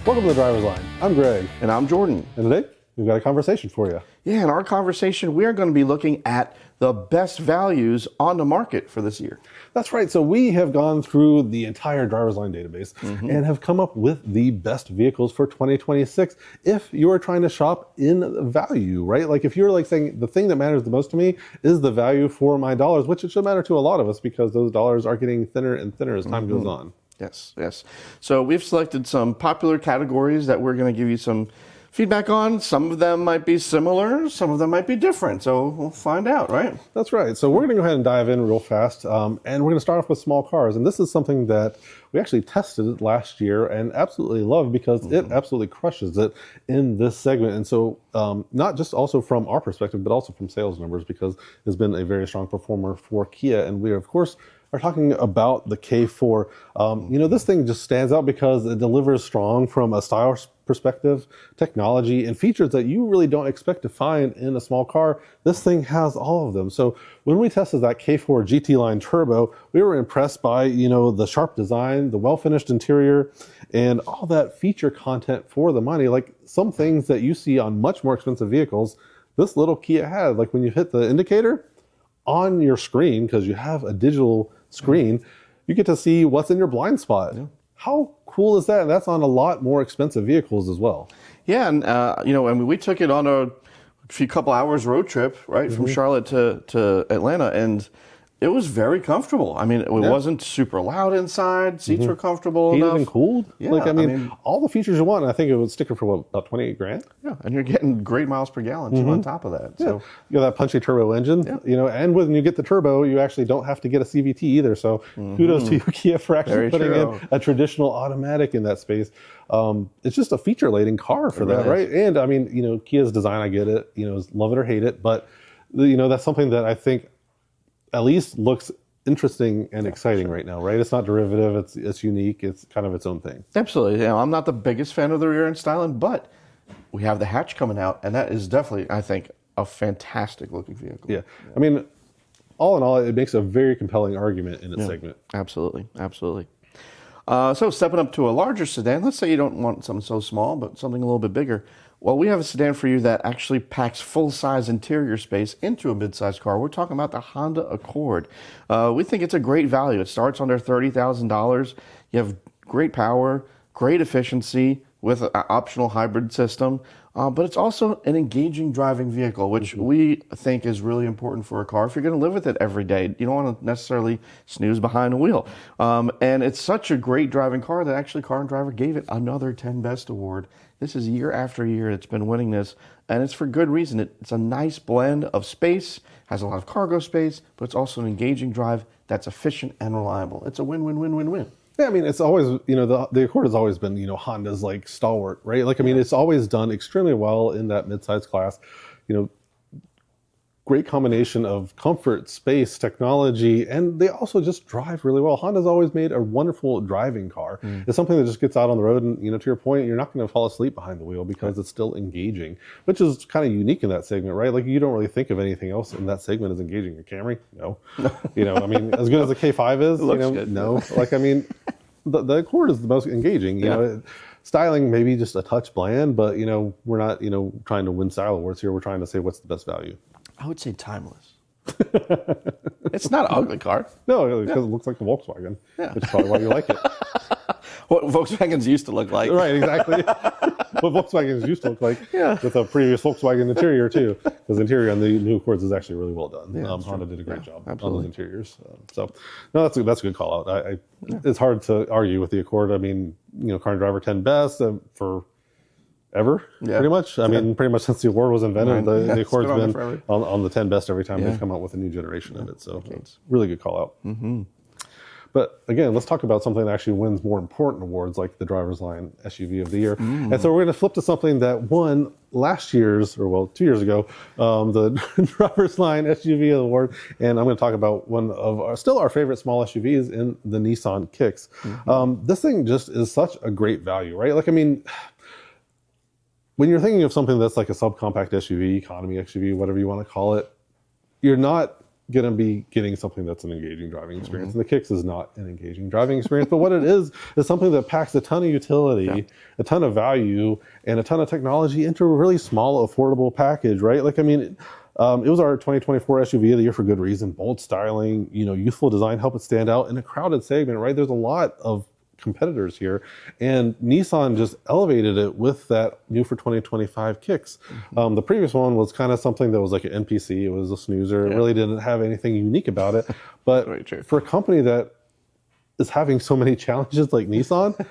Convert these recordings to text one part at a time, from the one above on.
Welcome to the Driver's Line. I'm Greg. And I'm Jordan. And today, we've got a conversation for you. Yeah, in our conversation, we are going to be looking at the best values on the market for this year. That's right. So we have gone through the entire Driver's Line database and have come up with the best vehicles for 2026 if you're trying to shop in value, right? Like if you're like saying the thing that matters the most to me is the value for my dollars, which it should matter to a lot of us because those dollars are getting thinner and thinner as time goes on. Yes. So we've selected some popular categories that we're going to give you some feedback on. Some of them might be similar, some of them might be different. So we'll find out, right? That's right. So we're going to go ahead and dive in real fast. And we're going to start off with small cars. And this is something that we actually tested last year and absolutely love because it absolutely crushes it in this segment. And so not just also from our perspective, but also from sales numbers because it's been a very strong performer for Kia. And we, of course, are talking about the K4. This thing just stands out because it delivers strong from a style perspective, technology, and features that you really don't expect to find in a small car. This thing has all of them. So when we tested that K4 GT Line Turbo, we were impressed by, the sharp design, the well-finished interior, and all that feature content for the money. Like some things that you see on much more expensive vehicles, this little Kia had. Like when you hit the indicator on your screen, because you have a digital screen, you get to see what's in your blind spot. Yeah. How cool is that? And that's on a lot more expensive vehicles as well. Yeah, and we took it on a couple hours road trip, right, from Charlotte to Atlanta, and it was very comfortable. I mean, it wasn't super loud inside. Seats were comfortable Heated enough. and cooled. Yeah, I mean, all the features you want. And I think it would stick it for about 28 grand. Yeah, and you're getting great miles per gallon too on top of that. Yeah. So you got that punchy turbo engine, and when you get the turbo, you actually don't have to get a CVT either. So kudos to you, Kia, for actually putting in a traditional automatic in that space. It's just a feature-laden car for that, right? And I mean, Kia's design, I get it, love it or hate it, but that's something that I think at least looks interesting and exciting right now, right? It's not derivative, it's unique, it's kind of its own thing. Absolutely. I'm not the biggest fan of the rear end styling, but we have the hatch coming out, and that is definitely, I think, a fantastic looking vehicle. Yeah. I mean, all in all, it makes a very compelling argument in its segment. Absolutely. So stepping up to a larger sedan, let's say you don't want something so small, but something a little bit bigger. Well, we have a sedan for you that actually packs full-size interior space into a mid-size car. We're talking about the Honda Accord. We think it's a great value. It starts under $30,000. You have great power, great efficiency with an optional hybrid system, but it's also an engaging driving vehicle, which we think is really important for a car if you're going to live with it every day. You don't want to necessarily snooze behind a wheel. And it's such a great driving car that actually Car and Driver gave it another 10 Best Award. This is year after year it's been winning this, and it's for good reason. It's a nice blend of space, has a lot of cargo space, but it's also an engaging drive that's efficient and reliable. It's a win-win-win-win-win. Yeah, I mean, it's always, the Accord has always been, Honda's like stalwart, right? Like, I mean, it's always done extremely well in that mid-size class. Great combination of comfort, space, technology, and they also just drive really well. Honda's always made a wonderful driving car. It's something that just gets out on the road and, to your point, you're not going to fall asleep behind the wheel because it's still engaging, which is kind of unique in that segment, right? Like you don't really think of anything else in that segment as engaging. A Camry? No. I mean, as good as the K5 is, good. No. Like, I mean, the Accord is the most engaging, styling maybe just a touch bland, but, we're not, trying to win style awards here. We're trying to say what's the best value. I would say timeless. It's not an ugly car. No, because it looks like a Volkswagen. Yeah. Which is probably why you like it. What Volkswagens used to look like. Right, exactly. What Volkswagens used to look like with a previous Volkswagen interior, too. Because the interior on the new Accords is actually really well done. Yeah, Honda did a great job on those interiors. No, that's a good call out. It's hard to argue with the Accord. I mean, Car and Driver 10 Best for ever, pretty much. I mean, pretty much since the Award was invented, the Accord's been on the 10 Best every time they've come out with a new generation of it. So it's really good call out. But again, let's talk about something that actually wins more important awards, like the Driver's Line SUV of the Year. And so we're going to flip to something that won last year's, 2 years ago, the Driver's Line SUV Award. And I'm going to talk about one of our favorite small SUVs in the Nissan Kicks. This thing just is such a great value, right? Like, I mean, when you're thinking of something that's like a subcompact SUV, economy SUV, whatever you want to call it, you're not going to be getting something that's an engaging driving experience. And the Kicks is not an engaging driving experience, but what it is something that packs a ton of utility, a ton of value, and a ton of technology into a really small, affordable package, right? Like, I mean, it was our 2024 SUV of the year for good reason. Bold styling, youthful design, help it stand out in a crowded segment, right? There's a lot of competitors here, and Nissan just elevated it with that new for 2025 Kicks. The previous one was kind of something that was like an NPC. It was a snoozer. It really didn't have anything unique about it. But for a company that is having so many challenges like Nissan,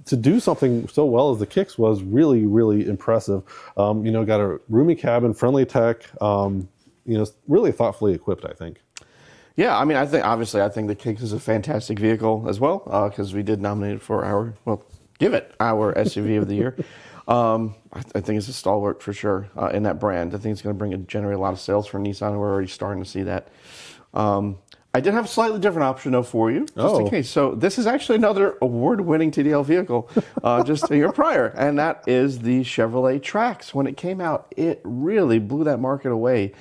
to do something so well as the Kicks was really, really impressive. Got a roomy cabin, friendly tech, really thoughtfully equipped, I think. Yeah, I mean, I think the Kicks is a fantastic vehicle as well, because we did nominate it for give it our SUV of the year. I think it's a stalwart for sure in that brand. I think it's going to generate a lot of sales for Nissan. We're already starting to see that. I did have a slightly different option though for you, just in case. So this is actually another award-winning TDL vehicle, just a year prior, and that is the Chevrolet Trax. When it came out, it really blew that market away.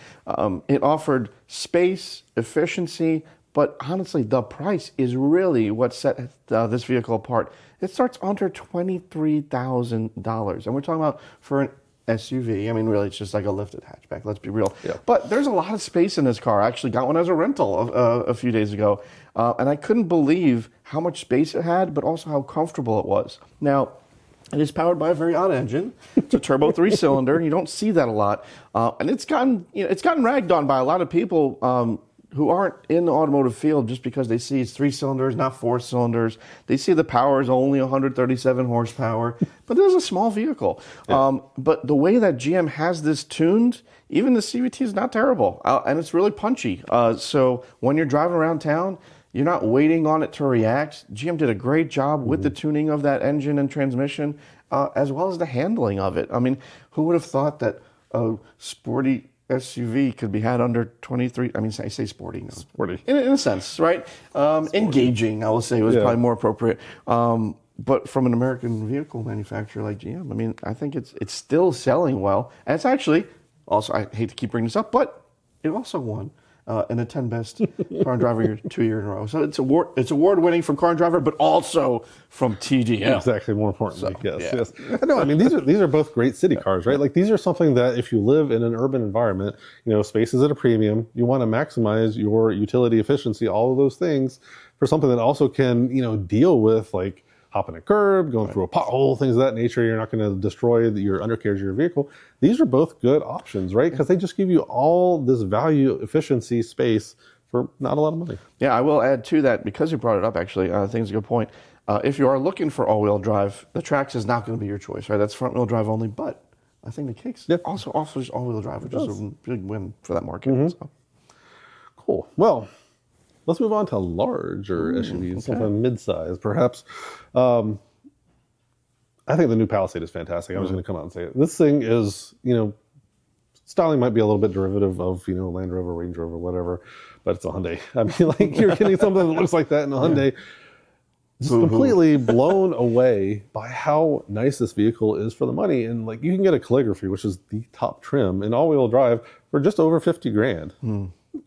It offered space, efficiency, but honestly, the price is really what set this vehicle apart. It starts under $23,000, and we're talking about for an SUV. I mean, really, it's just like a lifted hatchback. Let's be real. Yeah. But there's a lot of space in this car. I actually got one as a rental a few days ago, and I couldn't believe how much space it had, but also how comfortable it was. Now, it is powered by a very odd engine. It's a turbo 3-cylinder, and you don't see that a lot. And it's gotten ragged on by a lot of people who aren't in the automotive field just because they see it's 3 cylinders, not 4 cylinders. They see the power is only 137 horsepower, but it is a small vehicle. Yeah. But the way that GM has this tuned, even the CVT is not terrible, and it's really punchy. So when you're driving around town, you're not waiting on it to react. GM did a great job with the tuning of that engine and transmission, as well as the handling of it. I mean, who would have thought that a sporty SUV could be had under 23. I mean, I say sporty. No. Sporty. In a sense, right? Engaging, I will say, was probably more appropriate. But from an American vehicle manufacturer like GM, I mean, I think it's still selling well. And it's actually, also, I hate to keep bringing this up, but it also won in the 10 best car and driver 2 year in a row. So it's award winning from car and driver, but also from TDL. Exactly, more importantly, yes. No, I mean these are both great city cars, right? Like these are something that if you live in an urban environment, space is at a premium. You want to maximize your utility efficiency, all of those things, for something that also can deal with like hopping a curb, going through a pothole, things of that nature. You're not going to destroy your undercarriage of your vehicle. These are both good options, right? Because they just give you all this value, efficiency, space for not a lot of money. Yeah, I will add to that, because you brought it up, actually, I think it's a good point. If you are looking for all-wheel drive, the Trax is not going to be your choice, right? That's front-wheel drive only, but I think the Kicks also offers all-wheel drive, which is a big win for that market. So. Cool. Well, let's move on to larger SUVs, something mid-size, perhaps. I think the new Palisade is fantastic. I was going to come out and say it. This thing is, styling might be a little bit derivative of, Land Rover, Range Rover, whatever, but it's a Hyundai. I mean, like, you're getting something that looks like that in a Hyundai. Just completely blown away by how nice this vehicle is for the money. And like, you can get a calligraphy, which is the top trim, in all-wheel drive for just over 50 grand.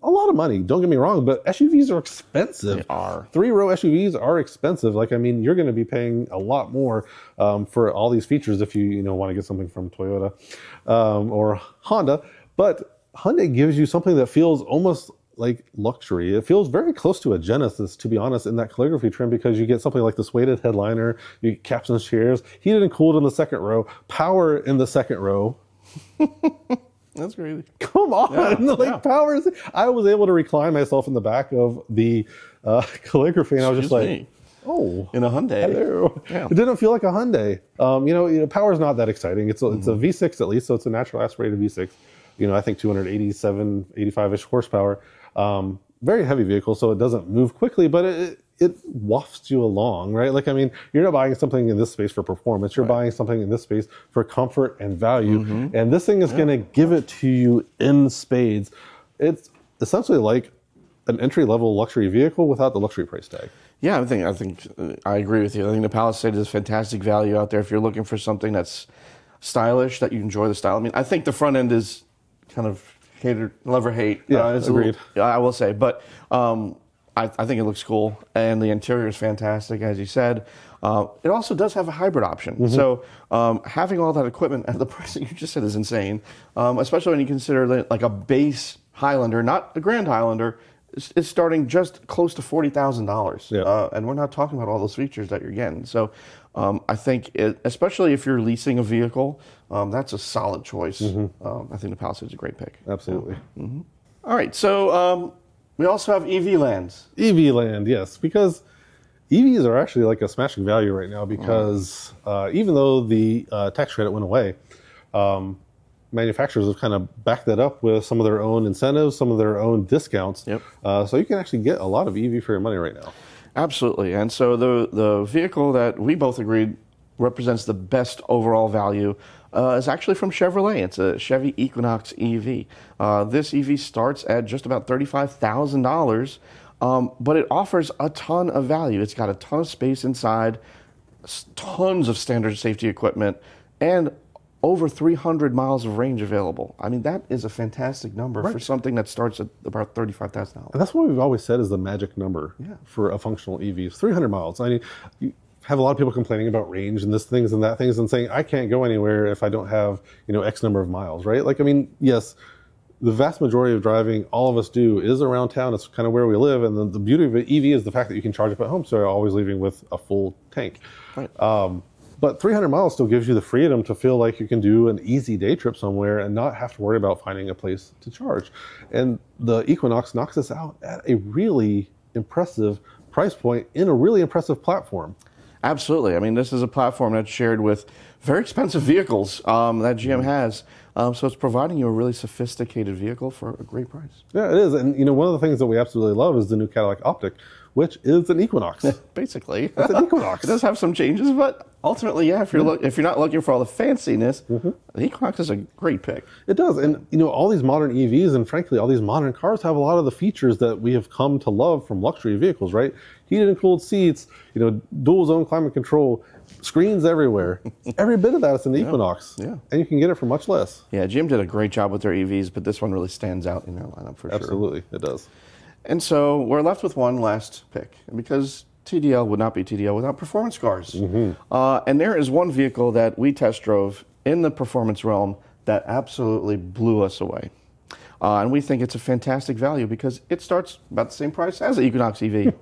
A lot of money, don't get me wrong, but SUVs are expensive. They are. 3-row SUVs are expensive. Like, I mean, you're going to be paying a lot more for all these features if you want to get something from Toyota or Honda. But Hyundai gives you something that feels almost like luxury. It feels very close to a Genesis, to be honest, in that calligraphy trim, because you get something like the suede headliner, you get captain's chairs, heated and cooled in the second row, power in the second row. That's crazy. Come on, powers. I was able to recline myself in the back of the calligraphy, and I was just like, "Oh, in a Hyundai." Hello. Yeah. It didn't feel like a Hyundai. Power's not that exciting. It's a V6 at least, so it's a natural aspirated V6. I think 287, 85-ish horsepower. Very heavy vehicle, so it doesn't move quickly, but it wafts you along, right? Like, I mean, you're not buying something in this space for performance. You're buying something in this space for comfort and value. And this thing is going to give it to you in spades. It's essentially like an entry-level luxury vehicle without the luxury price tag. Yeah, I think I agree with you. I think the Palisade is fantastic value out there if you're looking for something that's stylish, that you enjoy the style. I mean, I think the front end is kind of love or hate. Yeah, It's agreed. I will say, but I think it looks cool, and the interior is fantastic, as you said. It also does have a hybrid option. So having all that equipment at the price that you just said is insane, especially when you consider that like a base Highlander, not the Grand Highlander, is starting just close to $40,000. Yeah. And we're not talking about all those features that you're getting. So I think, especially if you're leasing a vehicle, that's a solid choice. I think the Palisade's a great pick. Absolutely. All right, so we also have EV lands. EV land, yes, because EVs are actually like a smashing value right now because even though the tax credit went away, manufacturers have kind of backed that up with some of their own incentives, some of their own discounts. Yep. So you can actually get a lot of EV for your money right now. Absolutely. And so the vehicle that we both agreed represents the best overall value is actually from Chevrolet. It's a Chevy Equinox EV. This EV starts at just about $35,000, but it offers a ton of value. It's got a ton of space inside, tons of standard safety equipment, and over 300 miles of range available. I mean, that is a fantastic number for something that starts at about $35,000. And that's what we've always said is the magic number for a functional EV is 300 miles. I mean, you have a lot of people complaining about range and this things and that things and saying, I can't go anywhere if I don't have, X number of miles, right? Like, I mean, yes, the vast majority of driving all of us do is around town. It's kind of where we live. And the beauty of an EV is the fact that you can charge up at home. So you're always leaving with a full tank. Right. But 300 miles still gives you the freedom to feel like you can do an easy day trip somewhere and not have to worry about finding a place to charge. And the Equinox knocks us out at a really impressive price point in a really impressive platform. Absolutely. I mean, this is a platform that's shared with very expensive vehicles that GM has. So it's providing you a really sophisticated vehicle for a great price. Yeah, it is. And, one of the things that we absolutely love is the new Cadillac Optic, which is an Equinox. Basically. It's an Equinox. It does have some changes, but ultimately, yeah, if you're not looking for all the fanciness, the Equinox is a great pick. It does. And, all these modern EVs and, frankly, all these modern cars have a lot of the features that we have come to love from luxury vehicles, right? Heated and cooled seats, dual zone climate control, screens everywhere. Every bit of that is in the Equinox. Yeah. And you can get it for much less. Yeah, GM did a great job with their EVs, but this one really stands out in their lineup for sure. Absolutely, it does. And so we're left with one last pick, because TDL would not be TDL without performance cars. And there is one vehicle that we test drove in the performance realm that absolutely blew us away. And we think it's a fantastic value because it starts about the same price as the Equinox EV.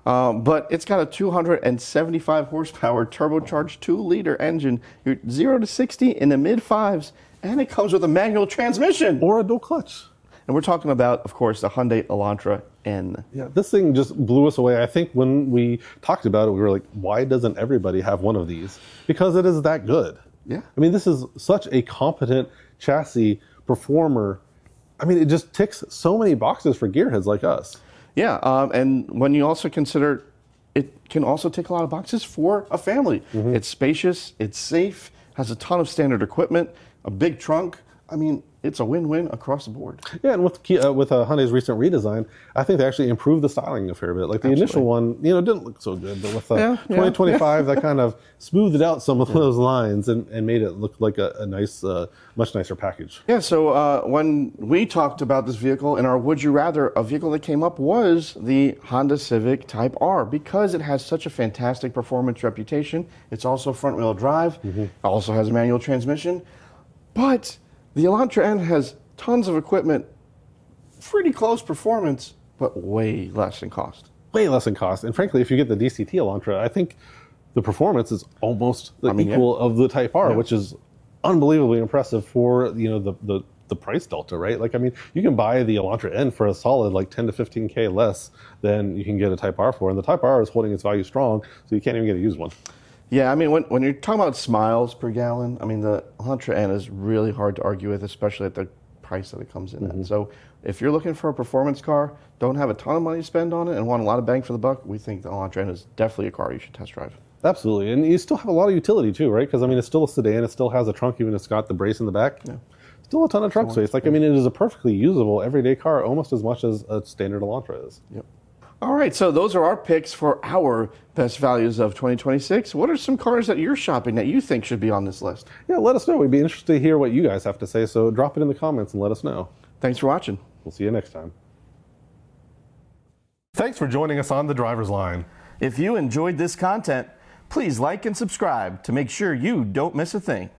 But it's got a 275 horsepower turbocharged 2-liter engine, 0 to 60 in the mid-5s, and it comes with a manual transmission. Or a dual clutch. And we're talking about, of course, the Hyundai Elantra N. Yeah, this thing just blew us away. I think when we talked about it, we were like, why doesn't everybody have one of these? Because it is that good. Yeah. I mean, this is such a competent chassis performer. I mean, it just ticks so many boxes for gearheads like us. Yeah, and when you also consider it can also tick a lot of boxes for a family. It's spacious, it's safe, has a ton of standard equipment, a big trunk. I mean, it's a win-win across the board. Yeah, and with Hyundai's recent redesign, I think they actually improved the styling a fair bit. Like the initial one, didn't look so good, but with 2025, that kind of smoothed out some of those lines and made it look like a nice, much nicer package. Yeah, so when we talked about this vehicle in our Would You Rather, a vehicle that came up was the Honda Civic Type R because it has such a fantastic performance reputation. It's also front-wheel drive. It also has a manual transmission. But the Elantra N has tons of equipment, pretty close performance, but way less in cost. Way less in cost. And frankly, if you get the DCT Elantra, I think the performance is almost the equal of the Type R, which is unbelievably impressive for the price delta, right? Like, I mean, you can buy the Elantra N for a solid like 10 to 15K less than you can get a Type R for. And the Type R is holding its value strong, so you can't even get a used one. Yeah, I mean, when you're talking about miles per gallon, I mean, the Elantra N is really hard to argue with, especially at the price that it comes in at. So if you're looking for a performance car, don't have a ton of money to spend on it, and want a lot of bang for the buck, we think the Elantra N is definitely a car you should test drive. Absolutely. And you still have a lot of utility too, right? Because, I mean, it's still a sedan. It still has a trunk, even if it's got the brace in the back. Yeah. Still a ton of trunk space. Like, I mean, it is a perfectly usable everyday car almost as much as a standard Elantra is. Yep. All right, so those are our picks for our best values of 2026. What are some cars that you're shopping that you think should be on this list? Yeah, let us know. We'd be interested to hear what you guys have to say, so drop it in the comments and let us know. Thanks for watching. We'll see you next time. Thanks for joining us on The Driver's Line. If you enjoyed this content, please like and subscribe to make sure you don't miss a thing.